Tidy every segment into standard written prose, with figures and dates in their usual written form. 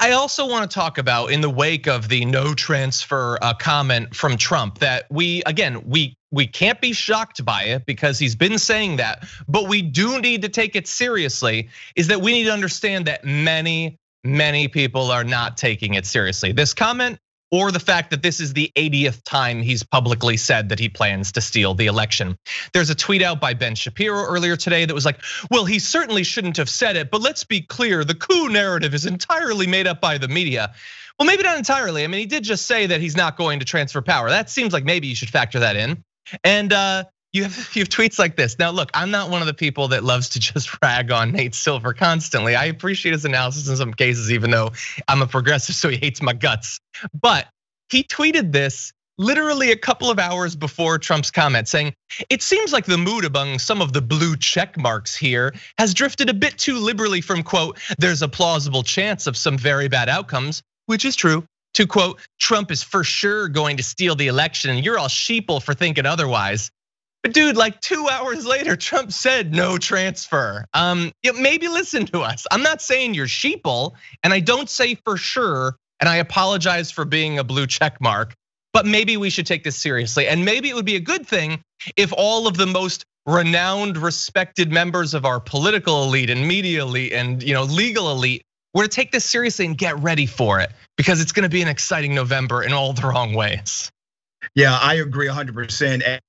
I also want to talk about, in the wake of the no transfer comment from Trump, that we can't be shocked by it because he's been saying that, but we do need to take it seriously, is that we need to understand that many people are not taking it seriously. This comment, or the fact that this is the 80th time he's publicly said that he plans to steal the election. There's a tweet out by Ben Shapiro earlier today that was like, well, he certainly shouldn't have said it, but let's be clear, the coup narrative is entirely made up by the media. Well, maybe not entirely. I mean, he did just say that he's not going to transfer power. That seems like maybe you should factor that in. And you have tweets like this. Now, look, I'm not one of the people that loves to just rag on Nate Silver constantly. I appreciate his analysis in some cases, even though I'm a progressive, so he hates my guts. But he tweeted this literally a couple of hours before Trump's comment, saying, it seems like the mood among some of the blue check marks here has drifted a bit too liberally from, quote, there's a plausible chance of some very bad outcomes, which is true, to, quote, Trump is for sure going to steal the election and you're all sheeple for thinking otherwise. But dude, like 2 hours later, Trump said no transfer. Maybe listen to us. I'm not saying you're sheeple, and I don't say for sure, and I apologize for being a blue check mark, but maybe we should take this seriously. And maybe it would be a good thing if all of the most renowned, respected members of our political elite and media elite and legal elite were to take this seriously and get ready for it, because it's gonna be an exciting November in all the wrong ways. Yeah, I agree 100%.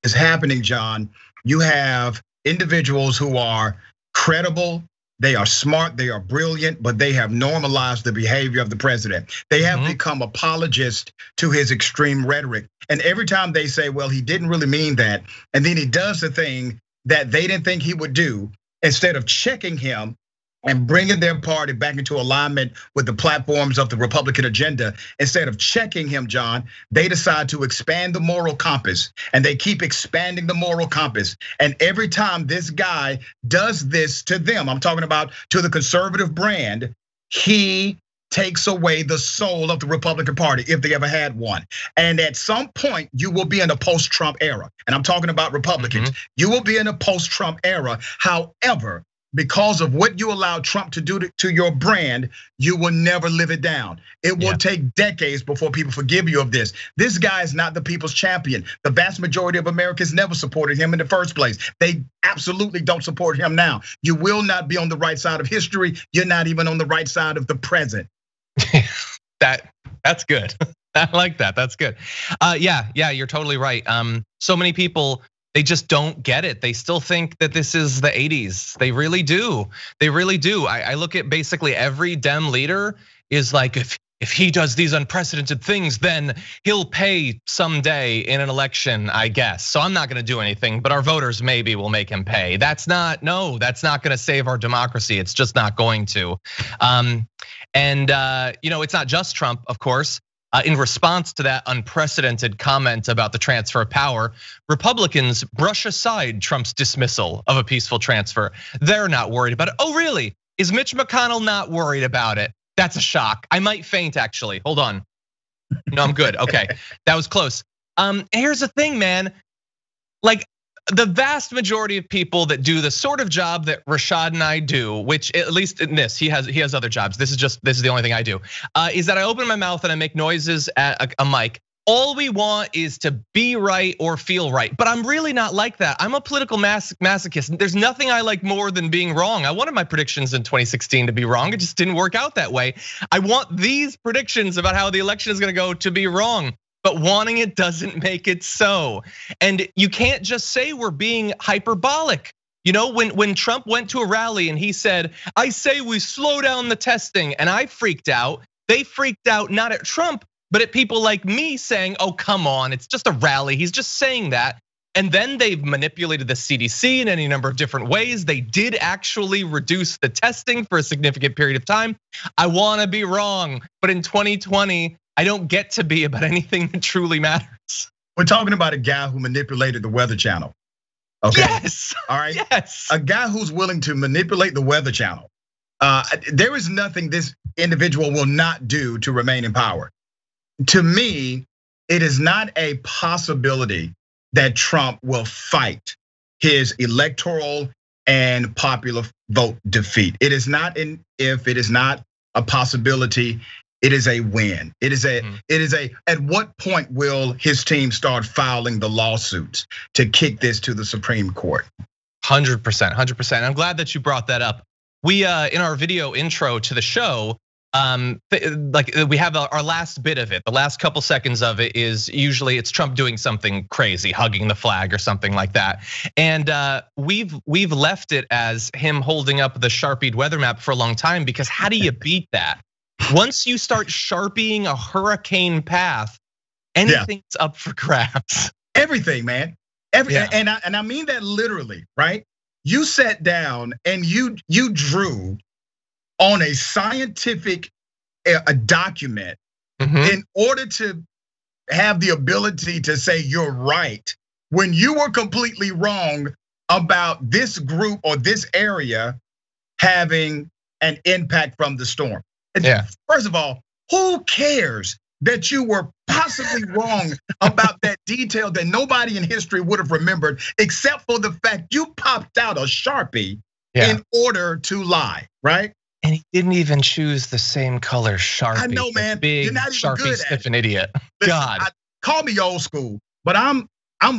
Is happening, John. You have individuals who are credible, they are smart, they are brilliant, but they have normalized the behavior of the president. They have become apologists to his extreme rhetoric. And every time they say, well, he didn't really mean that, and then he does the thing that they didn't think he would do, instead of checking him and bringing their party back into alignment with the platforms of the Republican agenda, instead of checking him, John, they decide to expand the moral compass, and they keep expanding the moral compass. And every time this guy does this to them, I'm talking about to the conservative brand, he takes away the soul of the Republican Party, if they ever had one. And at some point, you will be in a post-Trump era. And I'm talking about Republicans. You will be in a post-Trump era. However, because of what you allow Trump to do to your brand, you will never live it down. It will take decades before people forgive you of this. This guy is not the people's champion. The vast majority of Americans never supported him in the first place. They absolutely don't support him now. You will not be on the right side of history. You're not even on the right side of the present. That's good. I like that. That's good. Yeah, you're totally right. So many people, they just don't get it. They still think that this is the 80s. They really do. They really do. I look at basically every Dem leader is like, if he does these unprecedented things, then he'll pay someday in an election, I guess. So I'm not gonna do anything, but our voters maybe will make him pay. That's not gonna save our democracy. It's just not going to. It's not just Trump, of course. In response to that unprecedented comment about the transfer of power, Republicans brush aside Trump's dismissal of a peaceful transfer. They're not worried about it. Oh, really? Is Mitch McConnell not worried about it? That's a shock. I might faint, actually. Hold on. No, I'm good. Okay, that was close. Here's the thing, man. Like, the vast majority of people that do the sort of job that Rashad and I do, which at least in this, he has other jobs. This is the only thing I do, is that I open my mouth and I make noises at a mic. All we want is to be right or feel right, but I'm really not like that. I'm a political masochist. There's nothing I like more than being wrong. I wanted my predictions in 2016 to be wrong. It just didn't work out that way. I want these predictions about how the election is gonna go to be wrong. But wanting it doesn't make it so. And you can't just say we're being hyperbolic. When Trump went to a rally and he said, I say we slow down the testing, and I freaked out. They freaked out not at Trump, but at people like me saying, oh, come on, it's just a rally. He's just saying that. And then they've manipulated the CDC in any number of different ways. They did actually reduce the testing for a significant period of time. I wanna be wrong, but in 2020, I don't get to be about anything that truly matters. We're talking about a guy who manipulated the Weather Channel. Okay. Yes. All right. Yes. A guy who's willing to manipulate the Weather Channel. There is nothing this individual will not do to remain in power. To me, it is not a possibility that Trump will fight his electoral and popular vote defeat. It is not a possibility. It is a win. It is a, at what point will his team start filing the lawsuits to kick this to the Supreme Court? 100%, 100%. I'm glad that you brought that up. We, in our video intro to the show, like we have our last bit of it. The last couple seconds of it is usually it's Trump doing something crazy, hugging the flag or something like that. And we've left it as him holding up the Sharpied weather map for a long time, because how do you beat that? Once you start sharpieing a hurricane path, anything's up for grabs. Everything, man. And I mean that literally, right? You sat down and you drew on a scientific document in order to have the ability to say you're right when you were completely wrong about this group or this area having an impact from the storm. First of all, who cares that you were possibly wrong about that detail that nobody in history would have remembered, except for the fact you popped out a Sharpie in order to lie, right? And he didn't even choose the same color Sharpie. I know, man. Big You're not even Sharpie good stiff at an idiot. Listen, God. Call me old school, but I'm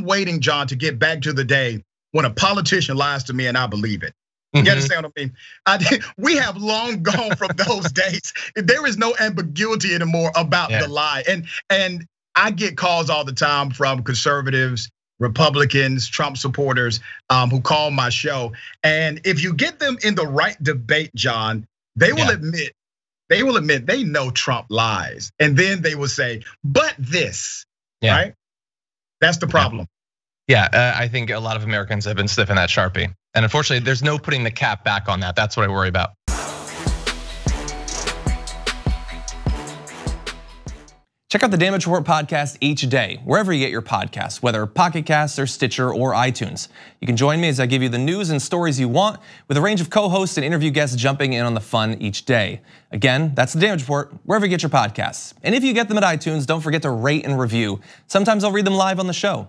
waiting, John, to get back to the day when a politician lies to me and I believe it. You understand what I mean? We have long gone from those days. There is no ambiguity anymore about the lie. And I get calls all the time from conservatives, Republicans, Trump supporters who call my show. And if you get them in the right debate, John, they will admit they know Trump lies. And then they will say, but this, right? That's the problem. Yeah, I think a lot of Americans have been sniffing that Sharpie. And unfortunately, there's no putting the cap back on that. That's what I worry about. Check out the Damage Report podcast each day, wherever you get your podcasts, whether Pocket Casts or Stitcher or iTunes. You can join me as I give you the news and stories you want, with a range of co-hosts and interview guests jumping in on the fun each day. Again, that's the Damage Report, wherever you get your podcasts. And if you get them at iTunes, don't forget to rate and review. Sometimes I'll read them live on the show.